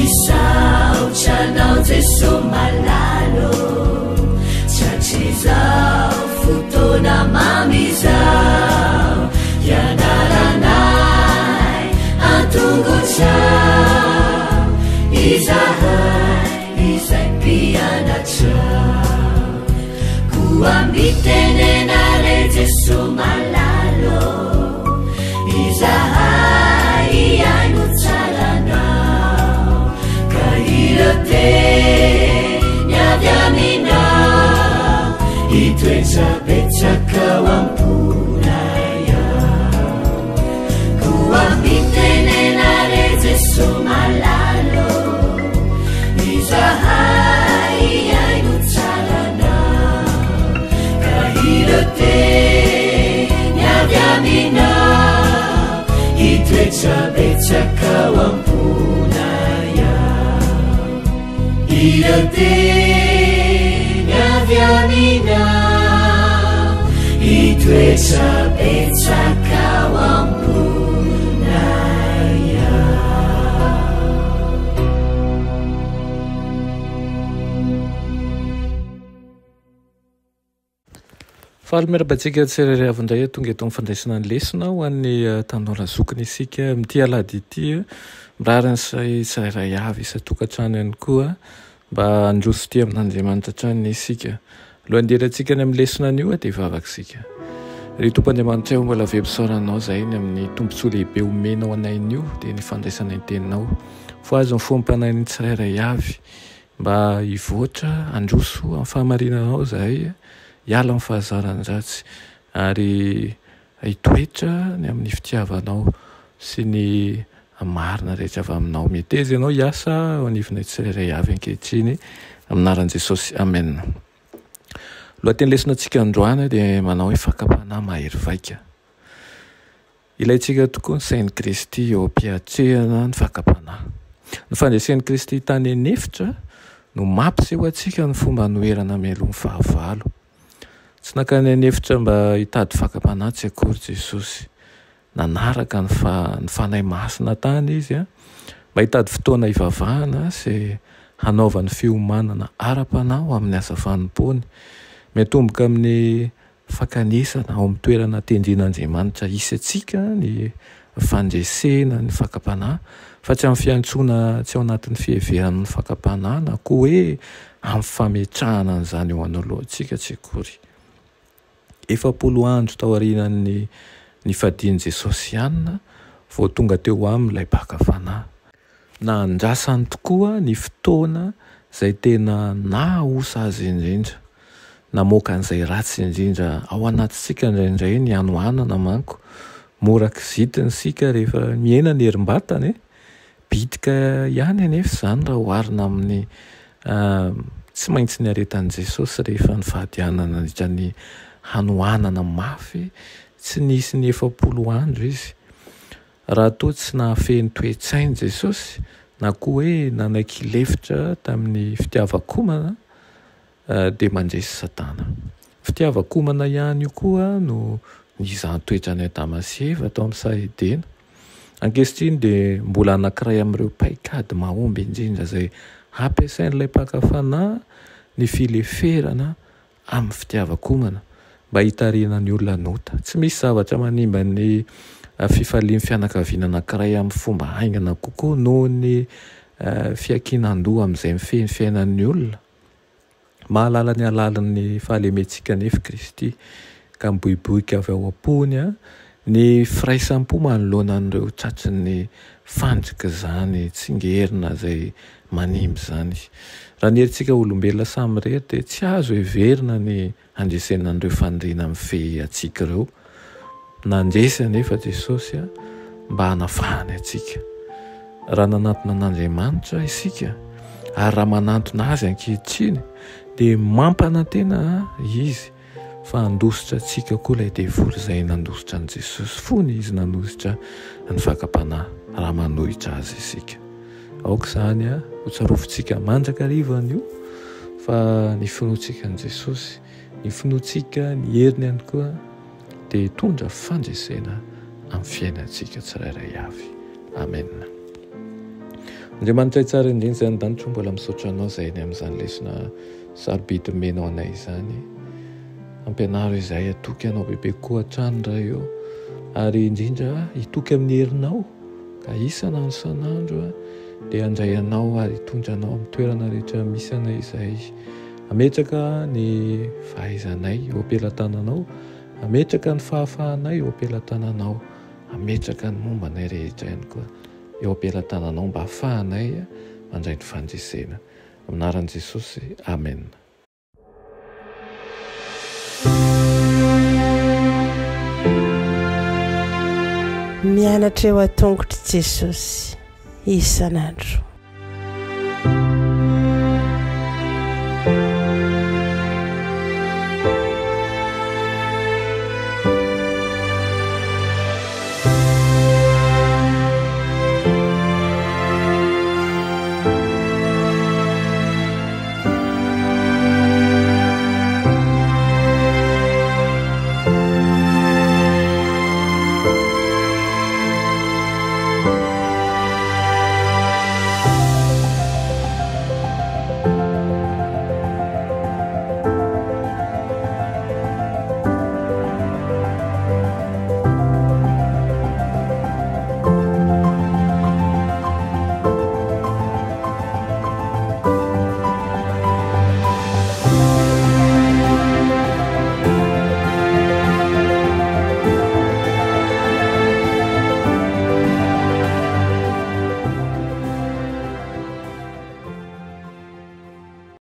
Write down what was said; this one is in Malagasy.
misaotranao jeso malalo tratrizao fotona mamizao ianaranay antongotrao izahay izay mpianatrao koambitenenare jeso malalo izahay iaino tsaranao ka irote niavy aminao itoetsapetsakao amponaya koambitenenare jeso malalo izahay iaino tsaranao ka irote niavy aminao itoetsapetsakao amponaya irote niavy aminao itoetsapetsakao amponaya. fahalymiarabantsika tsirairyavindray tonga eto mifandraisana ny lesona ho an'ny tanora zokiny isika mity alady ity mirarany tsirairay avy isa-tokantrano ihany koa mba androso ty amin'Andriamanitra tranony isika aloha anderatsika ny amin'ny lesona an'io dia vavakisika ry tompoandriamanitra eo mbola vempisaoranao zay ny amin'ny tombontsoa lehibe omenao anain'io dia ny fandraisana ny teninao fo azo ny fompanainy tsirairay avy mba hivoatra androso amin'ny fahamarinanao zahay hiala amin'ny fahazaran-dratsy ary hitoetra ny amin'ny fitiavanao sy ny marina rehetra avy aminao meteza ianao hiasa ao anivonay tsirairay avy ankehitriny aminaran'i Jesosy amen. Lohateny lesona antsika androany dia manao hoe fakapanahy mahery vaika. Ilayntsika tokoa ny sain'i Kristy eo am-piatrehana ny fakapanahy. Ny fandresen'i Kristy tany anefitra no mampiseho antsika ny fomba noerana mialohan'ny fahavalo. Tsy nakany anefitra mba hitady fakapanahy tsy akory Jesosy. Nanaraka ny fanahy masina tany izy mba hitady fotoana hivavahana sy hanaovany fiomanana ara-panahy amin'ny asa vanim-pony miatomboka amin'ny fakanesana ao amin'ny toerana tendrin'Andriamanitra isy atsika ny fandresena ny fakapanahy fa tsy amin'ny fiantsoana tsy ao anatin'ny fiheveran'ny fakapanahy na koa hoe amin'ny fametrahana an'izany eo anoloantsika tsy akory. 4 andro tao aorianan'ny nifadian'i Jesosy ihany vao tonga teo amin'ilay mpakafanahy. Na andrasany tokoa ny fotoana izay tena nahosa azy indrindra, namoaka an'izay ratsy indrindra ao anatintsika indraindray ny hanohanana manko, mora kizitiny sika rehefa miaina ny herim-batana bitika ihany anefa izany raha oharina amin'ny tsy maintsy ny aretan'i Jesosy rehefa ny fahadianana nandritra ny hanohanana mafy tsy nisy ny 4 andro izy. Raha toa tsy nahafehy toe-tsainy Jesosy na koa hoe nanaiky lefitra tamin'ny fitiavakomana dia mandresy Satana. Fitiavakomana ihany io koa no nizany toetrany Adama sy Eva tao amin'ny Saedena. Ankehitriny dia mbola anankiray amin'ireo paikady mahomby indrindra izay ampiasain'ilay mpakafanahy ny fileferana amin'ny fitiavakomana mba hitarihana ny olona nota. Tsy misy zavatra manimba ny fifalian'ny fianakaviana anankiray amin'ny fomba haingana kokoa noho ny fiankinan-doha amin'izay mifehy fiainan'ny olona. Mahalala ny alalan'ny fahalementsika nefa Kristy ka miboiboika avy ao am-pony ny firaisam-po manoloana an'ireo tratrin'ny fandrika izany tsingerina izay manimby izany. Raha ny herintsika olombelona samy rery dia tsy azo heverina ny andresena an'ireo fandriana mifehy atsika ireo. Nandresy anefa Jesosy mba hanafahany atsika. Raha nanantona an'Andriamanitra isika ary raha manantona azy ankehitriny dia mampanantena izy fa handositra atsika koa ilay devoly izay nandositra an'i Jesosy. Fony izy nandositra ny fakapanahy raha manohitra azy isika. Aoka izany ho tsarofintsika mandrakariva an'io fa ny finoantsika an'i Jesosy, ny finoantsika ny heriny ihany koa dia hitondra fandresena amin'ny fiainantsika tsirairay avy. Amen. andriamanitra tsara indrindra zany danitro mbola misaotra anao zay ny amin'izany lesona sarobidy menao anay izany ampianaro izay atoky anao bebe koa hatrany raha eo ary indrindra hitoky amin'ny herinao ka isana ny sanandro dia andray anao ary hitondra anao amin'ny toerana rehetra misy anay izay ametraka ny fahaizanay eo ampelantananao, ametraka ny fahafahanay eo ampelantananao, ametraka ny mombanay rehetra ihany koa eo ampelantananao mba hafahanay mandray ny fandresena aminaran'i Jesosy, amen. Mianatra eo an-tongotry Jesosy isanandro.